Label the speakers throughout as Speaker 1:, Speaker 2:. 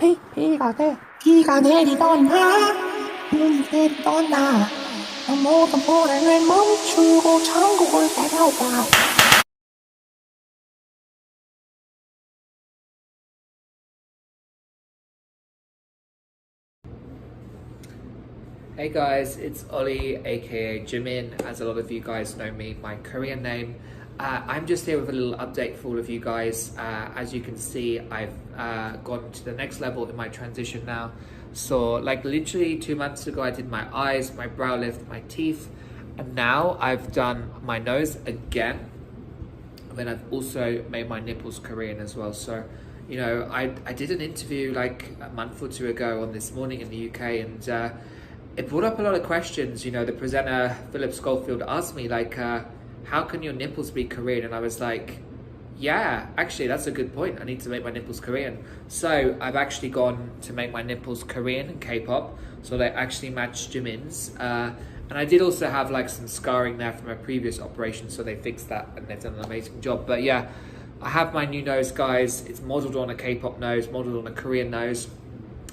Speaker 1: 비가 내리던 날, 눈이 내리던 날, 모든 불행을 멈추고 천국을 따라와.
Speaker 2: Hey guys, it's Oli, aka Jimin, as a lot of you guys know me, my Korean name. I'm just here with a little update for all of you guys. As you can see, I've gone to the next level in my transition now. So like literally 2 months ago, I did my eyes, my brow lift, my teeth, and now I've done my nose again. And then I've also made my nipples Korean as well. So, you know, I did an interview like a month or two ago on This Morning in the UK, and it brought up a lot of questions. You know, the presenter, Philip Schofield, asked me like, how can your nipples be Korean? And I was like, yeah, actually, that's a good point. I need to make my nipples Korean. So I've actually gone to make my nipples Korean and K-pop. So they actually match Jimin's. And I did also have like some scarring there from a previous operation. So they fixed that and they've done an amazing job. But yeah, I have my new nose, guys. It's modeled on a K-pop nose, modeled on a Korean nose.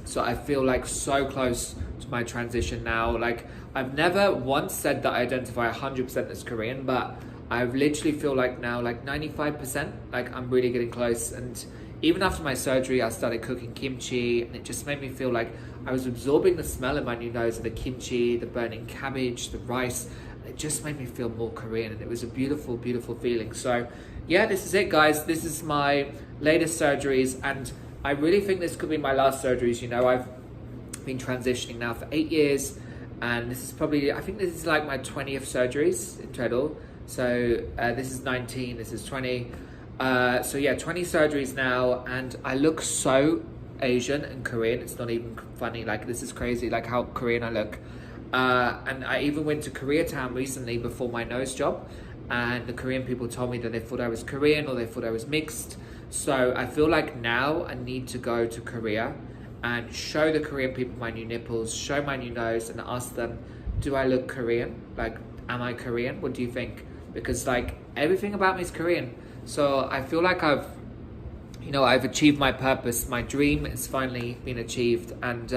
Speaker 2: So I feel like so close to my transition now. Like I've never once said that I identify 100% as Korean, but I literally feel like now like 95%, like I'm really getting close. And even after my surgery, I started cooking kimchi, and it just made me feel like I was absorbing the smell in my new nose of the kimchi, the burning cabbage, the rice. It just made me feel more Korean, and it was a beautiful, beautiful feeling. So yeah, this is it, guys. This is my latest surgeries, and I really think this could be my last surgeries. You know, I've been transitioning now for 8 years, and this is probably, I think this is like my 20th surgeries in total. So this is 19, this is 20. So yeah, 20 surgeries now, and I look so Asian and Korean. It's not even funny. Like, this is crazy, like how Korean I look. And I even went to Koreatown recently before my nose job, and the Korean people told me that they thought I was Korean or they thought I was mixed. So I feel like now I need to go to Korea and show the Korean people my new nipples, show my new nose, and ask them, do I look Korean? Like, am I Korean? What do you think? Because like everything about me is Korean. So I feel like I've achieved my purpose. My dream has finally been achieved. And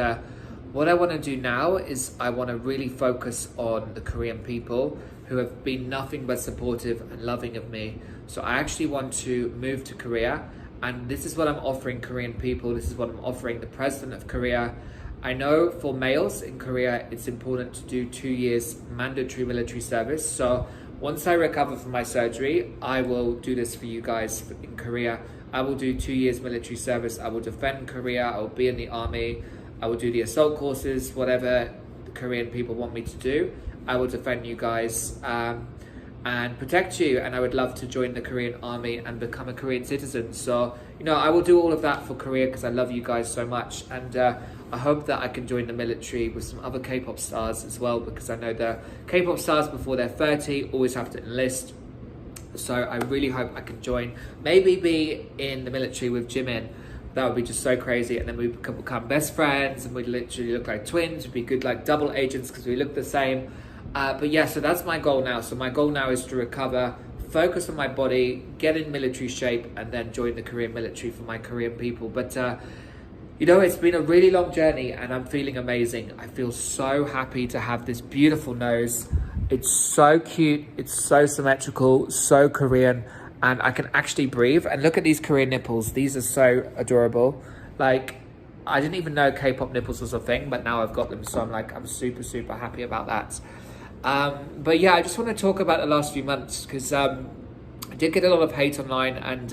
Speaker 2: what I want to do now is I want to really focus on the Korean people who have been nothing but supportive and loving of me. So I actually want to move to Korea, and this is what I'm offering Korean people. This is what I'm offering the president of Korea. I know for males in Korea, it's important to do 2 years mandatory military service. So once I recover from my surgery, I will do this for you guys in Korea. I will do 2 years military service. I will defend Korea. I will be in the army. I will do the assault courses, whatever the Korean people want me to do. I will defend you guys and protect you. And I would love to join the Korean army and become a Korean citizen. So, you know, I will do all of that for Korea because I love you guys so much. And I hope that I can join the military with some other K-pop stars as well, because I know the K-pop stars before they're 30 always have to enlist. So I really hope I can join, maybe be in the military with Jimin. That would be just so crazy. And then we could become best friends, and we'd literally look like twins. We'd be good like double agents because we look the same. But yeah, so that's my goal now. So my goal now is to recover, focus on my body, get in military shape, and then join the Korean military for my Korean people. But you know, it's been a really long journey, and I'm feeling amazing. I feel so happy to have this beautiful nose. It's so cute, it's so symmetrical, so Korean, and I can actually breathe. And look at these Korean nipples. These are so adorable. Like, I didn't even know K-pop nipples was a thing, but now I've got them. So I'm super, super happy about that. But yeah, I just want to talk about the last few months, because I did get a lot of hate online, and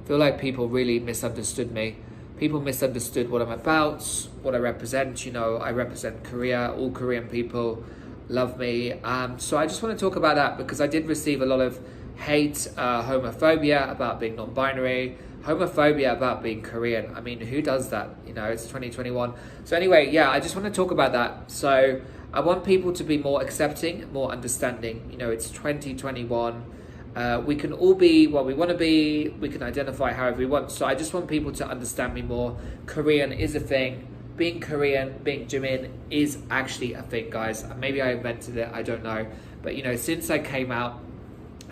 Speaker 2: feel like people really misunderstood me. People misunderstood what I'm about, what I represent. You know, I represent Korea. All Korean people love me. So I just want to talk about that, because I did receive a lot of hate, homophobia about being non-binary, homophobia about being Korean. I mean, who does that? You know, it's 2021. So anyway, yeah, I just want to talk about that. So I want people to be more accepting, more understanding. You know, it's 2021. We can all be what we want to be. We can identify however we want. So I just want people to understand me more. Korean is a thing. Being Korean, being Jimin is actually a thing, guys. Maybe I invented it, I don't know. But, you know, since I came out,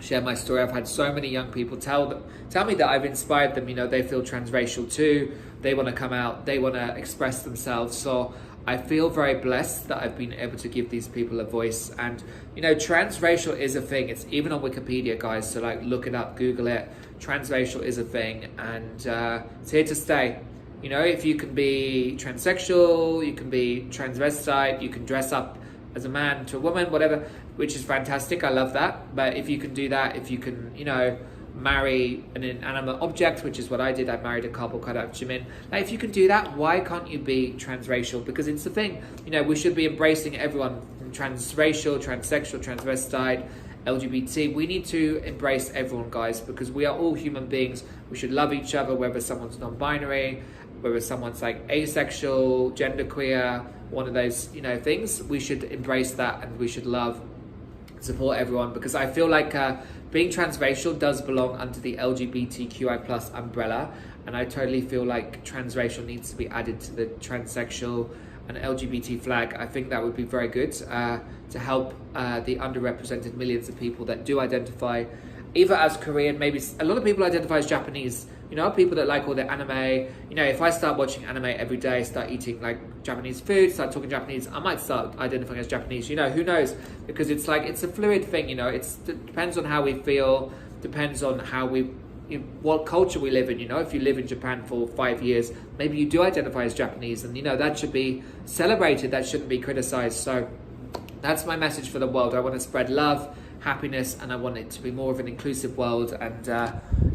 Speaker 2: share my story. I've had so many young people tell me that I've inspired them. You know, they feel transracial too. They want to come out. They want to express themselves. So I feel very blessed that I've been able to give these people a voice. And you know, transracial is a thing. It's even on Wikipedia, guys. So like, look it up, Google it. Transracial is a thing, and it's here to stay. You know, if you can be transsexual, you can be transvestite, you can dress up as a man to a woman, whatever, which is fantastic. I love that. But if you can do that, if you can, you know, marry an inanimate object, which is what I did. I married a cardboard cutout of Jimin. Now, if you can do that, why can't you be transracial? Because it's the thing. You know, we should be embracing everyone from transracial, transsexual, transvestite, LGBT. We need to embrace everyone, guys, because we are all human beings. We should love each other, whether someone's non-binary, whether someone's like asexual, genderqueer, one of those, you know, things. We should embrace that, and we should love, support everyone, because I feel like being transracial does belong under the LGBTQI plus umbrella, and I totally feel like transracial needs to be added to the transsexual and LGBT flag. I think that would be very good to help the underrepresented millions of people that do identify either as Korean, maybe a lot of people identify as Japanese. You know, people that like all the anime. You know, if I start watching anime every day, start eating like Japanese food, start talking Japanese, I might start identifying as Japanese. You know, who knows? Because it's like, it's a fluid thing. You know, it depends on how we feel, depends on how what culture we live in. You know, if you live in Japan for 5 years, maybe you do identify as Japanese, and you know, that should be celebrated. That shouldn't be criticized. So that's my message for the world. I want to spread love, happiness, and I want it to be more of an inclusive world. And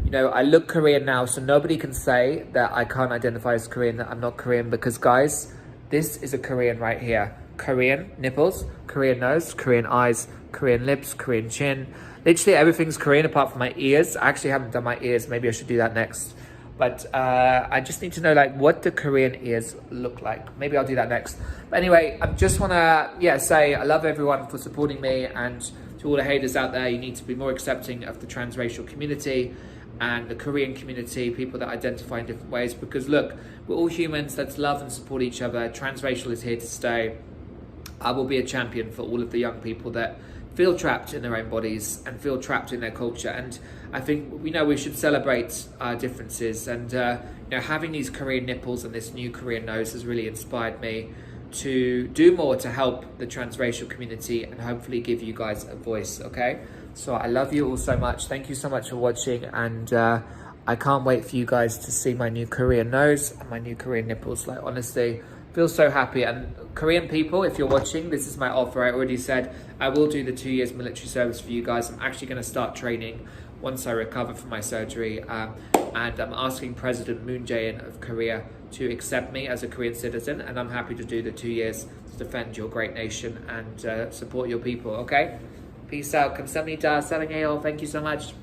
Speaker 2: you know, I look Korean now, so nobody can say that I can't identify as Korean, that I'm not Korean, because guys, this is a Korean right here. Korean nipples, Korean nose, Korean eyes, Korean lips, Korean chin. Literally everything's Korean apart from my ears. I actually haven't done my ears. Maybe I should do that next. But I just need to know, like, what the Korean ears look like. Maybe I'll do that next. But anyway, I just want to, say I love everyone for supporting me, and to all the haters out there, you need to be more accepting of the transracial community and the Korean community, people that identify in different ways, because look, we're all humans. Let's love and support each other. Transracial is here to stay. I will be a champion for all of the young people that feel trapped in their own bodies and feel trapped in their culture. And I think, you know, we should celebrate our differences. And you know, having these Korean nipples and this new Korean nose has really inspired me to do more to help the transracial community and hopefully give you guys a voice. Okay, so I love you all so much. Thank you so much for watching, and I can't wait for you guys to see my new Korean nose and my new Korean nipples. Like, honestly, feel so happy. And Korean people, if you're watching, this is my offer. I already said I will do the 2 years military service for you guys. I'm actually going to start training once I recover from my surgery, and I'm asking President Moon Jae-in of Korea to accept me as a Korean citizen, and I'm happy to do the 2 years to defend your great nation and support your people. Okay, peace out. 감사합니다. 사랑해요. Thank you so much.